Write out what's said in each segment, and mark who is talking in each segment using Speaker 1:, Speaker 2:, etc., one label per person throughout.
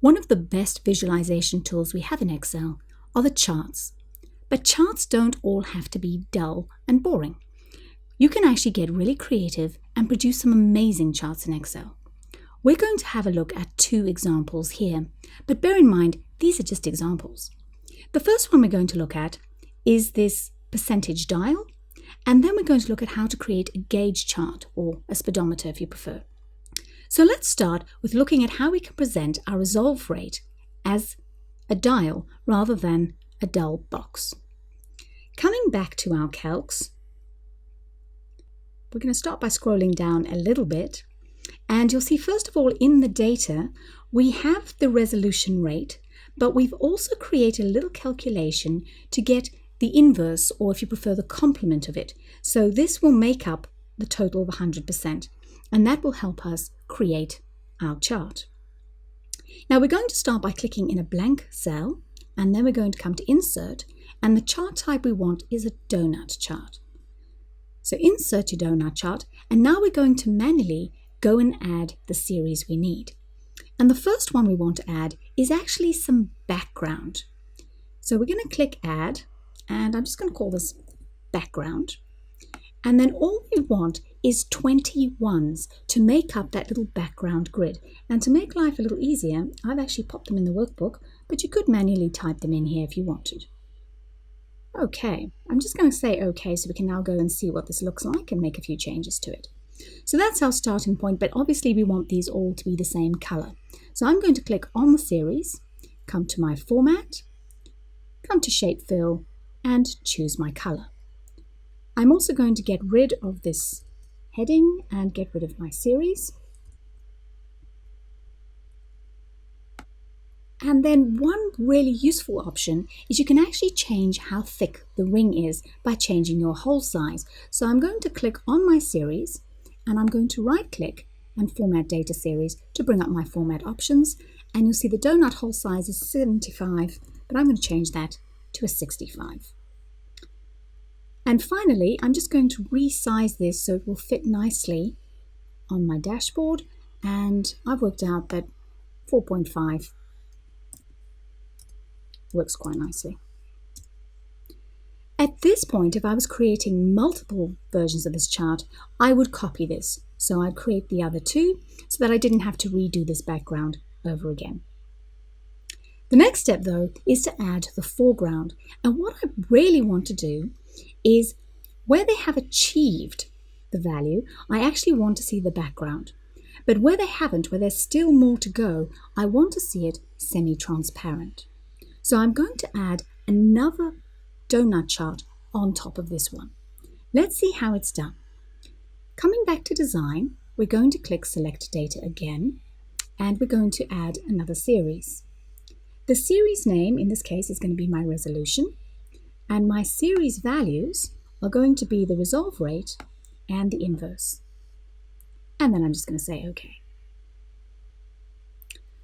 Speaker 1: One of the best visualization tools we have in Excel are the charts. But charts don't all have to be dull and boring. You can actually get really creative and produce some amazing charts in Excel. We're going to have a look at 2 examples here, but bear in mind, these are just examples. The first one we're going to look at is this percentage dial, and then we're going to look at how to create a gauge chart, or a speedometer if you prefer. So let's start with looking at how we can present our resolve rate as a dial rather than a dull box. Coming back to our calcs, we're going to start by scrolling down a little bit, and you'll see first of all in the data we have the resolution rate, but we've also created a little calculation to get the inverse, or if you prefer the complement of it. So this will make up the total of 100%, and that will help us create our chart. Now we're going to start by clicking in a blank cell, and then we're going to come to Insert, and the chart type we want is a donut chart. So insert your donut chart, and now we're going to manually go and add the series we need. And the first one we want to add is actually some background. So we're going to click Add, and I'm just going to call this Background. And then all we want is 20 ones to make up that little background grid. And to make life a little easier, I've actually popped them in the workbook, but you could manually type them in here if you wanted. Okay, I'm just going to say OK so we can now go and see what this looks like and make a few changes to it. So that's our starting point, but obviously we want these all to be the same color. So I'm going to click on the series, come to my Format, come to Shape Fill, and choose my color. I'm also going to get rid of this heading and get rid of my series. And then one really useful option is you can actually change how thick the ring is by changing your hole size. So I'm going to click on my series, and I'm going to right click and Format Data Series to bring up my format options. And you'll see the donut hole size is 75, but I'm going to change that to a 65. And finally, I'm just going to resize this so it will fit nicely on my dashboard. And I've worked out that 4.5 works quite nicely. At this point, if I was creating multiple versions of this chart, I would copy this. So I'd create the other 2 so that I didn't have to redo this background over again. The next step, though, is to add the foreground. And what I really want to do is where they have achieved the value, I actually want to see the background. But where they haven't, where there's still more to go, I want to see it semi-transparent. So I'm going to add another donut chart on top of this one. Let's see how it's done. Coming back to Design, we're going to click Select Data again, and we're going to add another series. The series name in this case is going to be my resolution, and my series values are going to be the resolve rate and the inverse. And then I'm just going to say OK.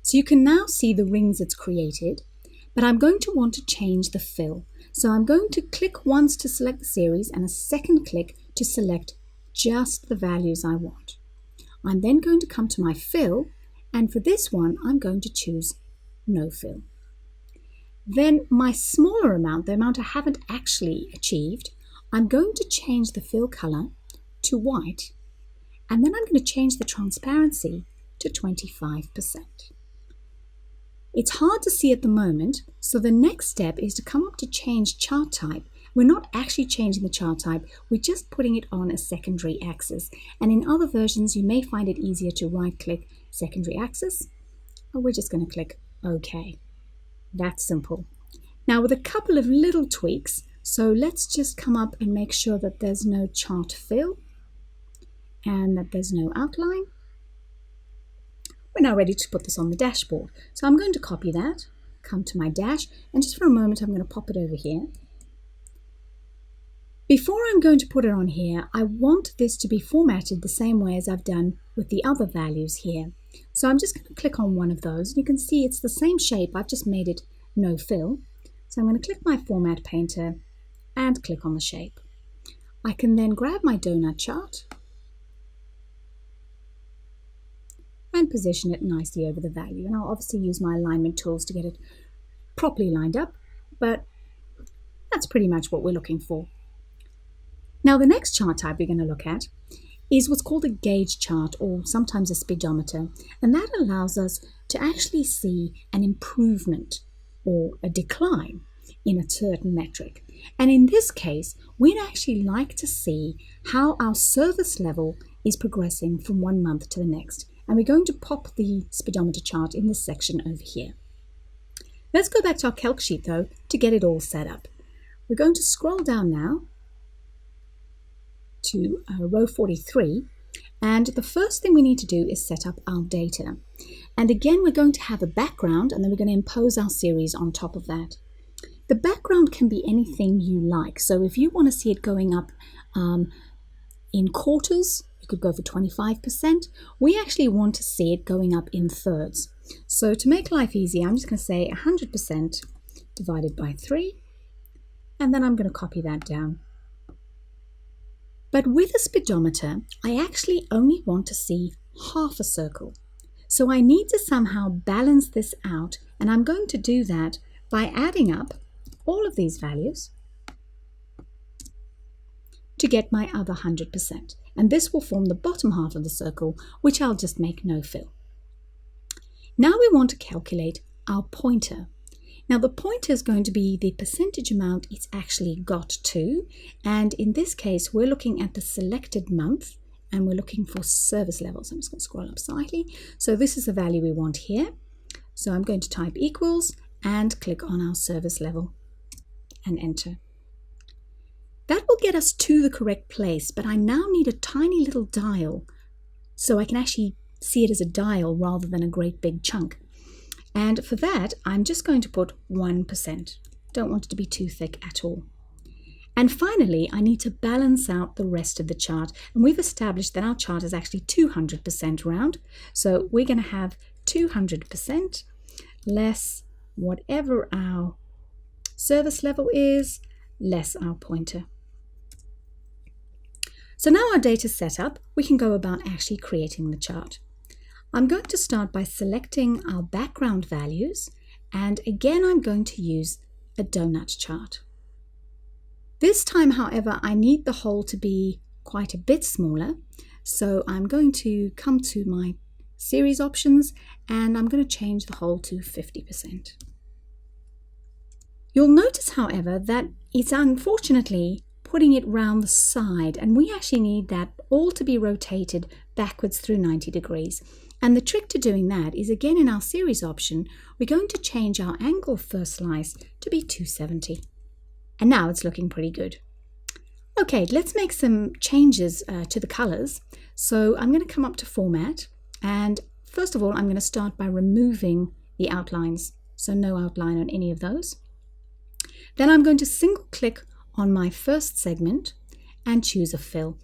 Speaker 1: So you can now see the rings it's created, but I'm going to want to change the fill. So I'm going to click once to select the series and a second click to select just the values I want. I'm then going to come to my fill, and for this one I'm going to choose no fill. Then my smaller amount, the amount I haven't actually achieved, I'm going to change the fill color to white, and then I'm going to change the transparency to 25%. It's hard to see at the moment, so the next step is to come up to change chart type. We're not actually changing the chart type, we're just putting it on a secondary axis. And in other versions, you may find it easier to right-click secondary axis, or we're just going to click OK. That's simple. Now with a couple of little tweaks, so let's just come up and make sure that there's no chart fill and that there's no outline. We're now ready to put this on the dashboard. So I'm going to copy that, come to my dash, and just for a moment I'm going to pop it over here. Before I'm going to put it on here, I want this to be formatted the same way as I've done with the other values here. So I'm just going to click on one of those. You can see it's the same shape, I've just made it no fill. So I'm going to click my Format Painter and click on the shape. I can then grab my donut chart and and position it nicely over the value. And I'll obviously use my alignment tools to get it properly lined up, but that's pretty much what we're looking for. Now, the next chart type we're going to look at is what's called a gauge chart, or sometimes a speedometer, and that allows us to actually see an improvement or a decline in a certain metric. And in this case, we'd actually like to see how our service level is progressing from one month to the next. And we're going to pop the speedometer chart in this section over here. Let's go back to our calc sheet though to get it all set up. We're going to scroll down now to row 43, and the first thing we need to do is set up our data. And again, we're going to have a background, and then we're going to impose our series on top of that. The background can be anything you like. So if you want to see it going up in quarters, you could go for 25%. We actually want to see it going up in thirds. So to make life easy, I'm just going to say 100% divided by 3, and then I'm going to copy that down. But with a speedometer, I actually only want to see half a circle. So I need to somehow balance this out, and I'm going to do that by adding up all of these values to get my other 100%. And this will form the bottom half of the circle, which I'll just make no fill. Now we want to calculate our pointer. Now the pointer is going to be the percentage amount it's actually got to, and in this case we're looking at the selected month and we're looking for service levels. I'm just going to scroll up slightly. So this is the value we want here. So I'm going to type equals and click on our service level and enter. That will get us to the correct place, but I now need a tiny little dial so I can actually see it as a dial rather than a great big chunk. And for that, I'm just going to put 1%. Don't want it to be too thick at all. And finally, I need to balance out the rest of the chart. And we've established that our chart is actually 200% round. So we're going to have 200% less whatever our service level is, less our pointer. So now our data's set up, we can go about actually creating the chart. I'm going to start by selecting our background values, and again I'm going to use a donut chart. This time, however, I need the hole to be quite a bit smaller, so I'm going to come to my series options and I'm going to change the hole to 50%. You'll notice, however, that it's unfortunately putting it round the side, and we actually need that all to be rotated backwards through 90 degrees. And the trick to doing that is, again, in our series option, we're going to change our angle first slice to be 270. And now it's looking pretty good. Okay, let's make some changes to the colors. So I'm going to come up to Format, and first of all, I'm going to start by removing the outlines. So no outline on any of those. Then I'm going to single click on my first segment and choose a fill.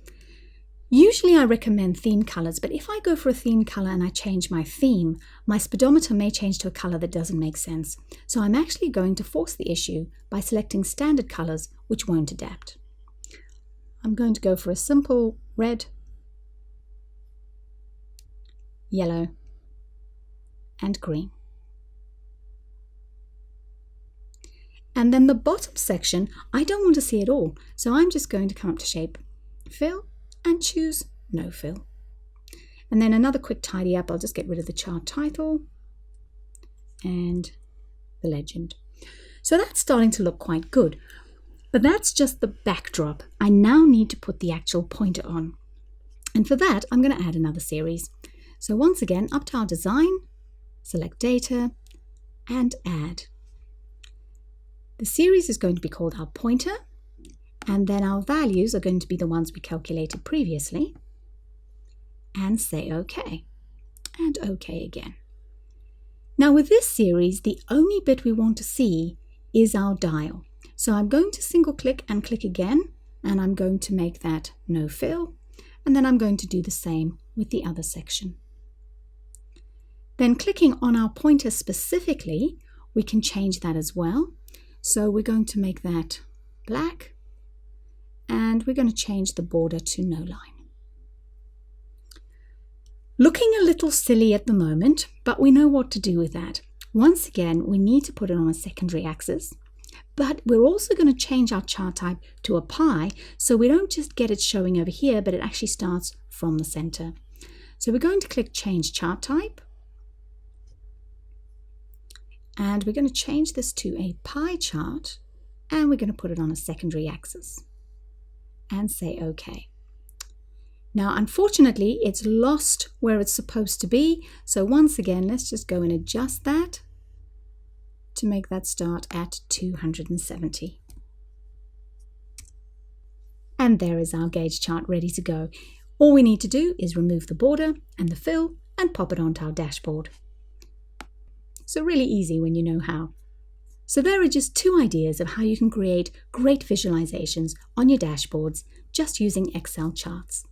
Speaker 1: Usually I recommend theme colors, but if I go for a theme color and I change my theme, my speedometer may change to a color that doesn't make sense. So I'm actually going to force the issue by selecting standard colors, which won't adapt. I'm going to go for a simple red, yellow, and green. And then the bottom section, I don't want to see it all. So I'm just going to come up to Shape, Fill, and choose No Fill. And then another quick tidy up, I'll just get rid of the chart title and the legend. So that's starting to look quite good. But that's just the backdrop. I now need to put the actual pointer on. And for that, I'm going to add another series. So once again, up to our design, select Data, and Add. The series is going to be called our pointer, and then our values are going to be the ones we calculated previously, and say OK, and OK again. Now with this series, the only bit we want to see is our dial. So I'm going to single click and click again, and I'm going to make that No Fill, and then I'm going to do the same with the other section. Then clicking on our pointer specifically, we can change that as well. So we're going to make that black, and we're going to change the border to no line. Looking a little silly at the moment, but we know what to do with that. Once again, we need to put it on a secondary axis, but we're also going to change our chart type to a pie, so we don't just get it showing over here, but it actually starts from the center. So we're going to click Change Chart Type, and we're going to change this to a pie chart, and we're going to put it on a secondary axis, and say OK. Now, unfortunately, it's lost where it's supposed to be. So once again, let's just go and adjust that to make that start at 270. And there is our gauge chart ready to go. All we need to do is remove the border and the fill and pop it onto our dashboard. So really easy when you know how. So there are just 2 ideas of how you can create great visualizations on your dashboards just using Excel charts.